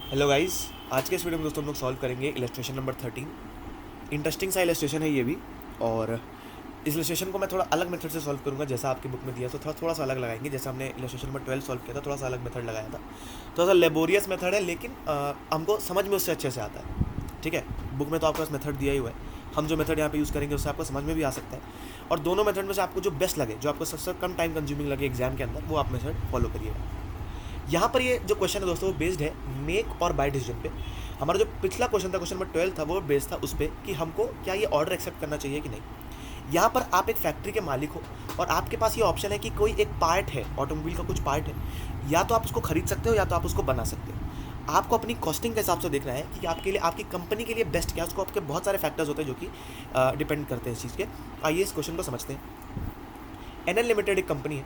Hello guys, आज के इस वीडियो में दोस्तों हम लोग सॉल्व करेंगे इलस्ट्रेशन नंबर 13। इंटरेस्टिंग सा इलस्ट्रेशन है ये भी। और इस इलस्ट्रेशन को मैं थोड़ा अलग मेथड से सॉल्व करूंगा, जैसा आपकी बुक में दिया, तो थोड़ा सा अलग लगाएंगे। जैसे हमने इलस्ट्रेशन नंबर 12 सॉल्व किया था, थोड़ा सा अलग मेथड लगाया था। थोड़ा सा लेबोरियस मेथड है, लेकिन हमको समझ में उससे अच्छे से आता है। ठीक है, बुक में तो आपको पास मेथड दिया ही हुआ है। हम जो मेथड यहाँ पे यूज़ करेंगे उससे आपको समझ में भी आ सकता है। और दोनों मेथड में से आपको जो बेस्ट लगे, जो आपको सबसे कम टाइम कंज्यूमिंग लगे एग्जाम के अंदर, वो आप मेथड फॉलो करिएगा। यहाँ पर ये जो क्वेश्चन है दोस्तों, वो बेस्ड है मेक और बाय डिसीजन पे। हमारा जो पिछला क्वेश्चन था, क्वेश्चन नंबर 12 था, वो बेस्ड था उस पर कि हमको क्या ये ऑर्डर एक्सेप्ट करना चाहिए कि नहीं। यहाँ पर आप एक फैक्ट्री के मालिक हो और आपके पास ये ऑप्शन है कि कोई एक पार्ट है, ऑटोमोबाइल का कुछ पार्ट है, या तो आप उसको खरीद सकते हो या तो आप उसको बना सकते हो। आपको अपनी कॉस्टिंग के हिसाब से देखना है कि आपके लिए, आपकी कंपनी के लिए बेस्ट क्या है। उसको आपके बहुत सारे फैक्टर्स होते हैं जो कि डिपेंड करते हैं इस चीज़ के। आइए इस क्वेश्चन को समझते हैं। एन लिमिटेड एक कंपनी है।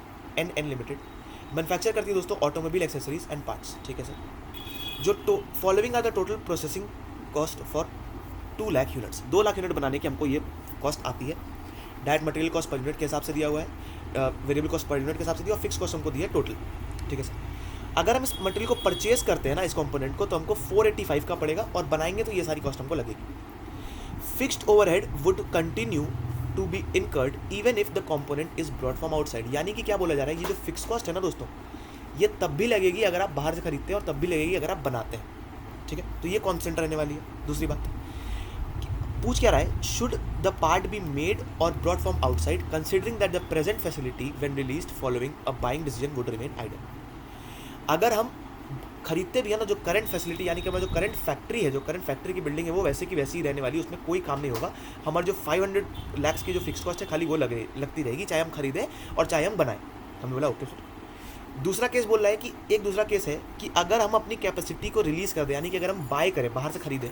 एन लिमिटेड मैन्युफैक्चर करती है दोस्तों ऑटोमोबाइल एक्सेसरीज एंड पार्ट्स। ठीक है सर। जो following are the total processing cost for 2 lakh units. 2 lakh unit बनाने की हमको ये कॉस्ट आती है। Direct material cost per unit के हिसाब से दिया हुआ है, वेरिएबल कॉस्ट पर यूनिट के हिसाब से दिया, और फिक्स कॉस्ट हमको दिया है टोटल। ठीक है सर। अगर हम इस मटेरियल को परचेज करते हैं ना, इस कंपोनेंट को, तो हमको 485 का पड़ेगा, और बनाएंगे तो ये सारी कॉस्ट हमको लगेगी। Fixed overhead would continue to be incurred even if the component is brought from outside. यानी कि क्या बोला जा रहा है, ये जो फिक्स कॉस्ट है ना दोस्तों, ये तब भी लगेगी अगर आप बाहर से खरीदते हैं, और तब भी लगेगी अगर आप बनाते हैं। ठीक है, तो ये कॉन्स्टेंट रहने वाली है। दूसरी बात पूछ क्या रहा है, should the part be made और brought from outside considering that the present facility when released following a buying decision would remain idle. अगर हम खरीदते भी है ना, जो करंट फैसिलिटी, यानी कि हमारा जो करंट फैक्ट्री है, जो करंट फैक्ट्री की बिल्डिंग है, वो वैसे की वैसी ही रहने वाली है, उसमें कोई काम नहीं होगा। हमारे जो 500 लाख की जो फिक्स कॉस्ट है, खाली वो लगती रहेगी, चाहे हम खरीदें और चाहे हम बनाएं। हमने बोला ओके सर। दूसरा केस बोल रहा है कि एक दूसरा केस है कि अगर हम अपनी कैपेसिटी को रिलीज़ कर दें, यानी कि अगर हम बाय करें, बाहर से खरीदें,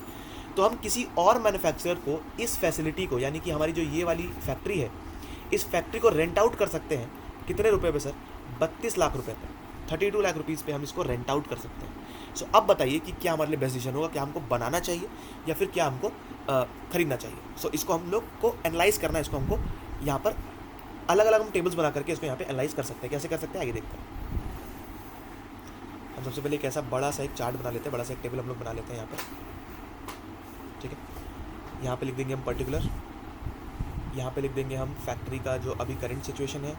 तो हम किसी और मैन्युफैक्चरर को इस फैसिलिटी को, यानी कि हमारी जो ये वाली फैक्ट्री है, इस फैक्ट्री को रेंट आउट कर सकते हैं। कितने रुपए पे सर? 32 लाख रुपए पे, 32 लाख रुपीज़ पे हम इसको रेंट आउट कर सकते हैं। सो अब बताइए कि क्या हमारे लिए बेस्ट डिसीजन होगा, क्या हमको बनाना चाहिए या फिर क्या हमको खरीदना चाहिए। सो इसको हम लोग को एनालाइज करना है। इसको हमको यहाँ पर अलग अलग हम टेबल्स बना करके इसको यहाँ पे एनालाइज कर सकते हैं। कैसे कर सकते हैं आगे देखते हैं। हम सबसे पहले एक ऐसा बड़ा सा एक चार्ट बना लेते हैं, बड़ा सा एक टेबल हम लोग बना लेते हैं यहाँ पर। ठीक है, यहाँ पे लिख देंगे हम पर्टिकुलर, यहाँ पे लिख देंगे हम फैक्ट्री का जो अभी करंट सिचुएशन है,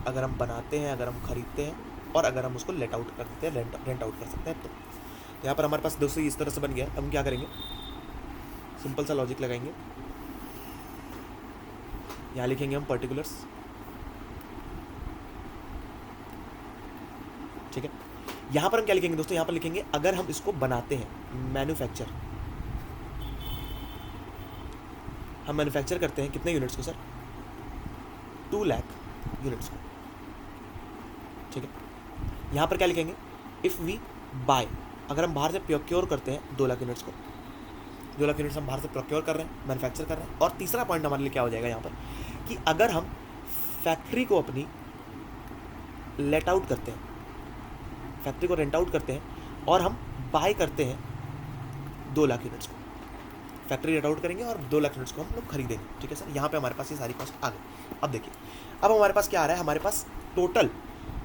अगर हम बनाते हैं, अगर हम खरीदते हैं, और अगर हम उसको लेट आउट कर देते हैं, रेंट आउट कर सकते हैं। तो यहाँ पर हमारे पास दोस्तों इस तरह से बन गया। हम क्या करेंगे, सिंपल सा लॉजिक लगाएंगे। यहाँ लिखेंगे हम पर्टिकुलर्स। ठीक है, यहाँ पर हम क्या लिखेंगे दोस्तों, यहाँ पर लिखेंगे अगर हम इसको बनाते हैं, मैन्युफैक्चर, हम मैन्युफैक्चर करते हैं कितने यूनिट्स को सर? 2 लाख यूनिट्स को। ठीक है, यहाँ पर क्या लिखेंगे, इफ़ वी बाय, अगर हम बाहर से प्रोक्योर करते हैं 2 लाख यूनिट्स को, 2 लाख यूनिट्स हम बाहर से प्रोक्योर कर रहे हैं, मैन्युफैक्चर कर रहे हैं। और तीसरा पॉइंट हमारे लिए क्या हो जाएगा यहाँ पर, कि अगर हम फैक्ट्री को अपनी लेट आउट करते हैं, फैक्ट्री को रेंट आउट करते हैं, और हम बाय करते हैं 2 लाख यूनिट्स को, फैक्ट्री रेंट आउट करेंगे और 2 लाख यूनिट्स को हम लोग खरीदेंगे। ठीक है सर, यहाँ पे हमारे पास ये सारी कॉस्ट आ गई। अब देखिए, अब हमारे पास क्या आ रहा है, हमारे पास टोटल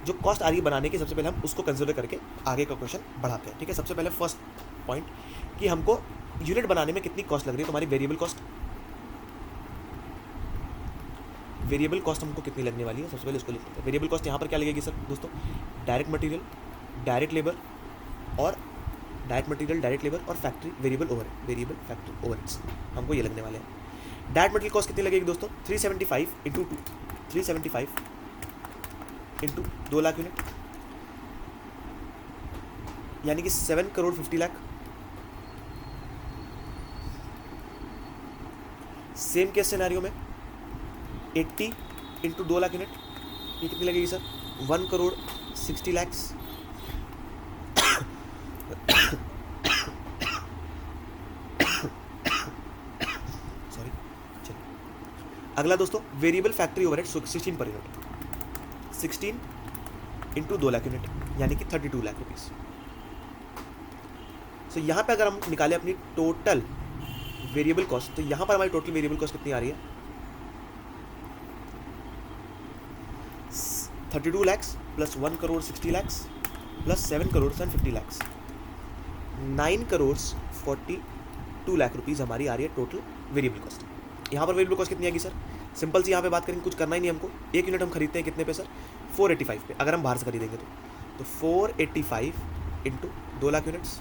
जो कॉस्ट आ रही है बनाने की, सबसे पहले हम उसको कंसिडर करके आगे का क्वेश्चन बढ़ाते हैं। ठीक है, सबसे पहले फर्स्ट पॉइंट कि हमको यूनिट बनाने में कितनी कॉस्ट लग रही है। तो हमारी वेरिएबल कॉस्ट हमको कितनी लगने वाली है, सबसे पहले उसको लिख लेते हैं। वेरिएबल कॉस्ट यहाँ पर क्या लगेगी सर दोस्तों, डायरेक्ट मटेरियल, डायरेक्ट लेबर, और डायरेक्ट मटेरियल, डायरेक्ट लेबर और फैक्ट्री वेरिएबल फैक्ट्री ओवरहेड्स, हमको ये लगने वाले हैं। डायरेक्ट मटेरियल कॉस्ट कितनी लगेगी दोस्तों, 375 इंटू 2 लाख यूनिट, यानी कि 7 crore 50 lakh. Same case scenario में 80 इंटू 2 लाख यूनिट, ये कितनी लगेगी सर, 1 करोड़ 60 लैक्स। सॉरी, चलिए अगला दोस्तों, variable factory overhead 16 per unit, 16 into 2 lakh unit, यानी कि 32 लाख रुपीज़। सो यहाँ पे अगर हम निकालें अपनी टोटल वेरिएबल कॉस्ट, तो यहाँ पर हमारी टोटल वेरिएबल कॉस्ट कितनी आ रही है, 32 लैक्स प्लस 1 करोड़ 60 लैक्स प्लस 7 करोड़ 50 लैक्स। 9,42,00,000 हमारी आ रही है टोटल वेरिएबल कॉस्ट। यहाँ पर वेरिएबल कॉस्ट कितनी आएगी सर? सिंपल सी यहाँ पे बात करेंगे, कुछ करना ही नहीं हमको। एक यूनिट हम खरीदते हैं कितने पे सर? 485 पे, अगर हम बाहर से खरीदेंगे तो 485 इंटू 2 लाख यूनिट्स,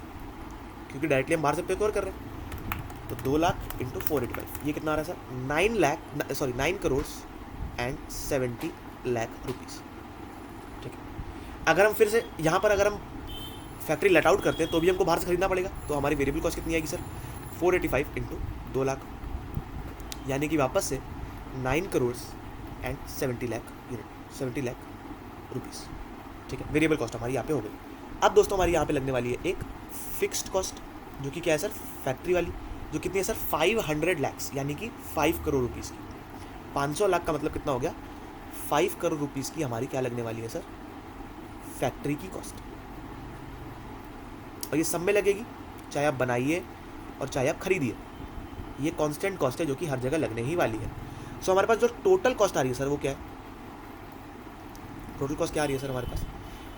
क्योंकि डायरेक्टली हम बाहर से प्रोक्योर कर रहे हैं, तो 2 लाख इंटू 485, ये कितना आ रहा है सर? 9,70,00,000 रुपीज़। ठीक है, अगर हम फिर से यहाँ पर अगर हम फैक्ट्री लेट आउट करते हैं तो भी हमको बाहर से खरीदना पड़ेगा, तो हमारी वेरिएबल कॉस्ट कितनी आएगी सर? 485 इंटू 2 लाख, यानी कि वापस से 9,70,00,000 रुपीज़। ठीक है, वेरिएबल कॉस्ट हमारी यहाँ पे हो गई। अब दोस्तों हमारी यहाँ पे लगने वाली है एक फिक्स्ड कॉस्ट, जो कि क्या है सर? फैक्ट्री वाली, जो कितनी है सर? 500 लाख, यानी कि 5 करोड़ रुपीज़ की। 500 लाख का मतलब कितना हो गया? 5 करोड़ रुपीज़ की हमारी क्या लगने वाली है सर? फैक्ट्री की कॉस्ट। और ये सब में लगेगी, चाहे आप बनाइए और चाहे आप खरीदिए, ये कांस्टेंट कॉस्ट है जो कि हर जगह लगने ही वाली है। सो हमारे पास जो टोटल कॉस्ट आ रही है सर वो क्या है? टोटल कॉस्ट क्या आ रही है सर हमारे पास?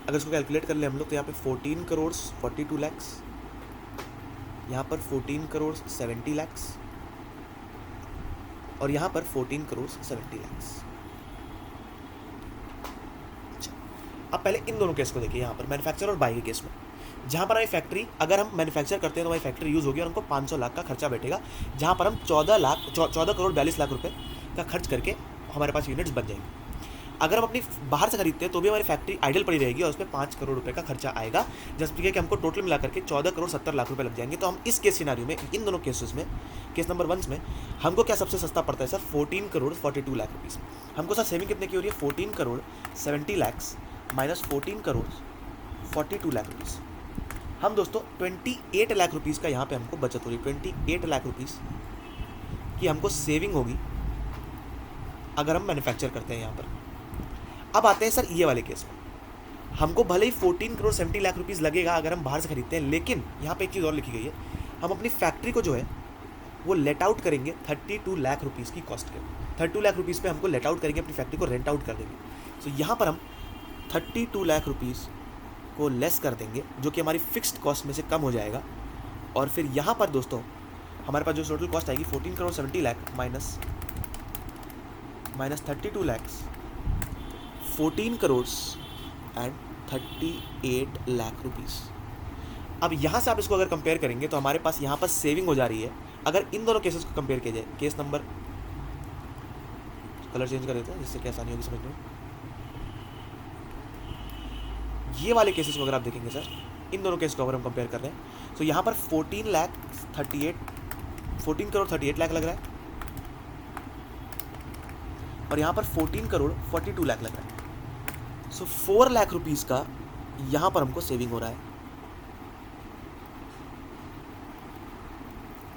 अगर इसको कैलकुलेट कर ले हम लोग तो यहाँ पे 14 करोड़ 42 लाख, यहाँ पर 14 करोड़ 70 लाख और यहाँ पर 14 करोड़ 70 लाख। अब पहले इन दोनों केस को देखिए, यहाँ पर मैन्युफैक्चर और बाई के केस में, जहाँ पर हमारी फैक्ट्री, अगर हम मैन्युफैक्चर करते हैं तो हमारी फैक्ट्री यूज़ होगी और हमको 500 लाख का खर्चा बैठेगा, जहाँ पर हम 14 करोड़ 42 लाख रुपए का खर्च करके हमारे पास यूनिट्स बन जाएंगे। अगर हम अपनी बाहर से खरीदते हैं तो भी हमारी फैक्ट्री आइडल पड़ी रहेगी और उस पर 5 करोड़ रुपए का खर्चा आएगा, जैसे कि हमको टोटल मिला करके 14 करोड़ 70 लाख रुपए लग जाएंगे। तो हम इस केस सिनारियो में, इन दोनों केसेस में, केस नंबर 1 में हमको क्या सबसे सस्ता पड़ता है सर? 14 करोड़ 42 लाख रुपीज़। हमको सर सेविंग कितने की हो रही है? 14 करोड़ 70 लाख माइनस 14 करोड़ 42 लाख रुपीज़। हम दोस्तों 28 लाख रुपीज़ का यहाँ पे हमको बचत हो रही है। 28 लाख रुपीज़ की हमको सेविंग होगी अगर हम मैन्युफैक्चर करते हैं यहाँ पर। अब आते हैं सर ये वाले केस में, हमको भले ही 14 करोड़ 70 लाख रुपीज़ लगेगा अगर हम बाहर से खरीदते हैं, लेकिन यहाँ पे एक चीज़ और लिखी गई है, हम अपनी फैक्ट्री को जो है वो लेट आउट करेंगे 32 लाख रुपीज़ की कॉस्ट के। 32 लाख रुपीज़ पे हमको लेट आउट करेंगे, अपनी फैक्ट्री को रेंट आउट कर देंगे। तो यहाँ पर हम 32 लाख रुपीज़ को लेस कर देंगे, जो कि हमारी फिक्स्ड कॉस्ट में से कम हो जाएगा। और फिर यहाँ पर दोस्तों हमारे पास जो टोटल कॉस्ट आएगी 14 करोड़ 70 लाख माइनस 32 लाख, 14 करोड़ 38 लाख रुपीज़। अब यहाँ से आप इसको अगर कंपेयर करेंगे तो हमारे पास यहाँ पर सेविंग हो जा रही है। अगर इन दोनों केसेस को कंपेयर किया जाए, केस नंबर, कलर चेंज कर देते हैं जिससे क्या आसानी होगी समझने में। ये वाले केसेस को अगर आप देखेंगे सर, इन दोनों केस को अगर हम कंपेयर कर रहे हैं तो यहाँ पर 14 करोड़ 38 लाख लग रहा है और यहाँ पर 14 करोड़ 42 लाख लग रहा है। सो 4 लाख रुपीज़ का यहाँ पर हमको सेविंग हो रहा है।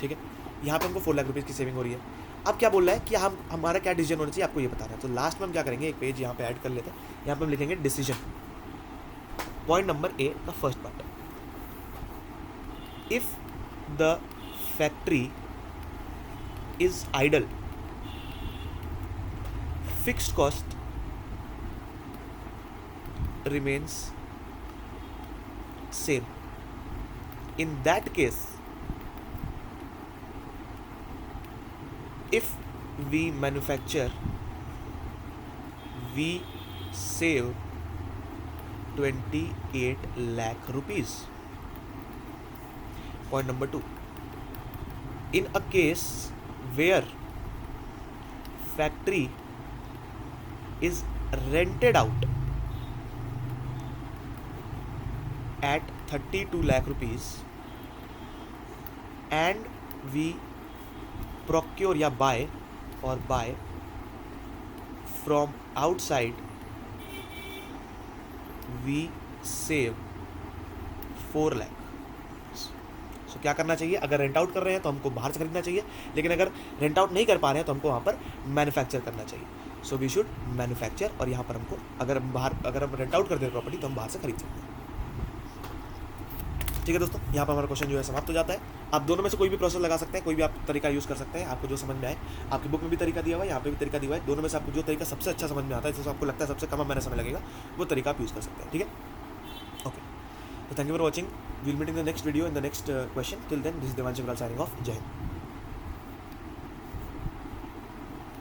ठीक है, यहाँ पे हमको 4 लाख रुपीज़ की सेविंग हो रही है। अब क्या बोल रहा है कि हम हमारा क्या डिसीजन होना चाहिए, आपको ये बताना है। तो लास्ट में हम क्या करेंगे, एक पेज यहाँ पे ऐड कर लेते हैं, यहाँ पे हम लिखेंगे decision. Point number A, the first part, if the factory is idle, fixed cost remains same. In that case, if we manufacture, we save 28 lakh rupees. Point number 2, in a case where factory is rented out at 32 lakh rupees and we procure या buy from outside, we save 4 lakh. सो क्या करना चाहिए, अगर rent out कर रहे हैं तो हमको बाहर से खरीदना चाहिए, लेकिन अगर रेंट आउट नहीं कर पा रहे हैं तो हमको वहाँ पर मैन्युफैक्चर करना चाहिए। सो वी शुड मैन्युफैक्चर, और यहाँ पर हमको अगर हम रेंट आउट करते हैं प्रॉपर्टी तो हम बाहर से खरीद सकते हैं। ठीक है दोस्तों, यहाँ पर हमारा क्वेश्चन जो है समाप्त हो जाता है। आप दोनों में से कोई भी प्रोसेस लगा सकते हैं, कोई भी आप तरीका यूज़ कर सकते हैं, आपको जो समझ में आए। आपकी बुक में भी तरीका दिया हुआ है, यहाँ पे भी तरीका दिया हुआ है। दोनों में से आपको जो तरीका सबसे अच्छा समझ में आता है, जिससे आपको लगता है सबसे कम महीना समय लगेगा, वो तरीका आप यूज़ कर सकते हैं। ठीक है, ओके, तो thank you for watching. We'll meet in the next video in the next question. Till then, this is Devansh Agrawal signing off. Jai Hind.